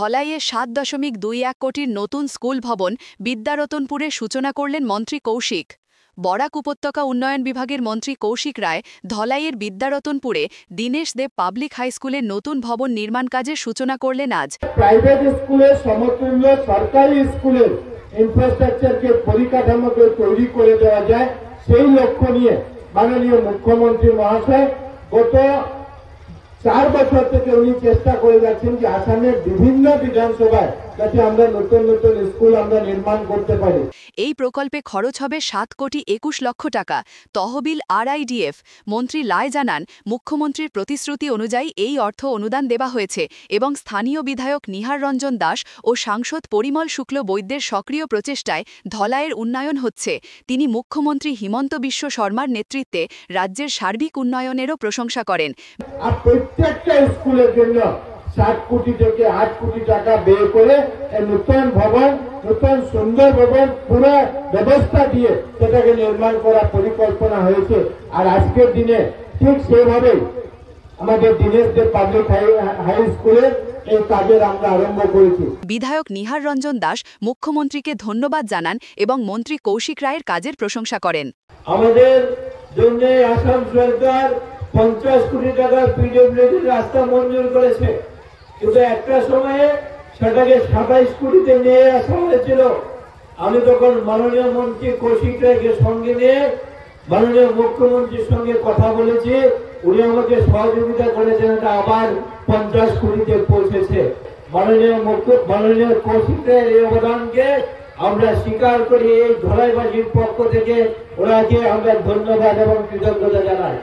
ধলাইয়ে ৭.21 কোটির নতুন স্কুল ভবন বিদ্যারতনপুরে সূচনা করলেন মন্ত্রী কৌশিক। বরাক উপত্যকা উন্নয়ন বিভাগের মন্ত্রী কৌশিক রায় ধলাইয়ের বিদ্যারতনপুরে দীনেশ দেব পাবলিক হাই স্কুলের নতুন ভবন নির্মাণ কাজের সূচনা করলেন আজ। প্রাইভেট স্কুলের সমতুল্য সরকারি স্কুলের ইনফ্রাস্ট্রাকচারকে পরিকাঠামোকে তৈরি করে দেওয়া যায় সেই লক্ষ্য নিয়ে মাননীয় মুখ্যমন্ত্রী মহাশয় গত 4 বছর থেকে উনি চেষ্টা করে যাচ্ছেন যে আসামের বিভিন্ন বিধানসভায় যাতে আমরা নতুন নতুন স্কুল আমরা নির্মাণ করতে পারি। এই প্রকল্পে খরচ হবে 7,21,00,000 টাকা। তহবিল RIDF। মন্ত্রী লাই জানান, মুখ্যমন্ত্রীর প্রতিশ্রুতি অনুযায়ী এই অর্থ অনুদান দেওয়া হয়েছে এবং স্থানীয় বিধায়ক নিহার রঞ্জন দাস ও সাংসদ পরিমল শুক্ল বৈদ্যের সক্রিয় প্রচেষ্টায় ধলাইয়ের উন্নয়ন হচ্ছে। তিনি মুখ্যমন্ত্রী হিমন্ত বিশ্ব শর্মার নেতৃত্বে রাজ্যের সার্বিক উন্নয়নেরও প্রশংসা করেন। প্রত্যেকটা স্কুলের জন্য 7 কোটি থেকে 8 কোটি টাকা ব্যয় করে নতুন ভবন, নতুন সুন্দর ভবন পুরো ব্যবস্থা দিয়ে সেটাকে নির্মাণ করার পরিকল্পনা হয়েছে। আর আজকের দিনে ঠিক সেভাবে আমাদের দীনেশ দেব পাবলিক হাই স্কুলের এই কাজের আমরা আরম্ভ করেছি। বিধায়ক নিহার রঞ্জন দাস মুখ্যমন্ত্রীকে ধন্যবাদ জানান এবং মন্ত্রী কৌশিক রায়ের কাজের প্রশংসা করেন। আমাদের জন্য আসাম সরকার 50 কোটি টাকার PWD রাস্তা মঞ্জুর করেছে, কিন্তু একটা সময়ে সেটাকে 27 কোটিতে নিয়ে আসা হয়েছিল। আমি তখন মাননীয় মন্ত্রী কৌশিক রায়কে সঙ্গে নিয়ে মাননীয় মুখ্যমন্ত্রীর সঙ্গে কথা বলেছি, উনি আমাকে সহযোগিতা করেছেন, এটা আবার 50 কোটিতে পৌঁছেছে। মাননীয় কৌশিক রায়ের এই অবদানকে আমরা স্বীকার করি। এই ধলাইবাসীর পক্ষ থেকে ওনাকে আমরা ধন্যবাদ এবং কৃতজ্ঞতা জানাই।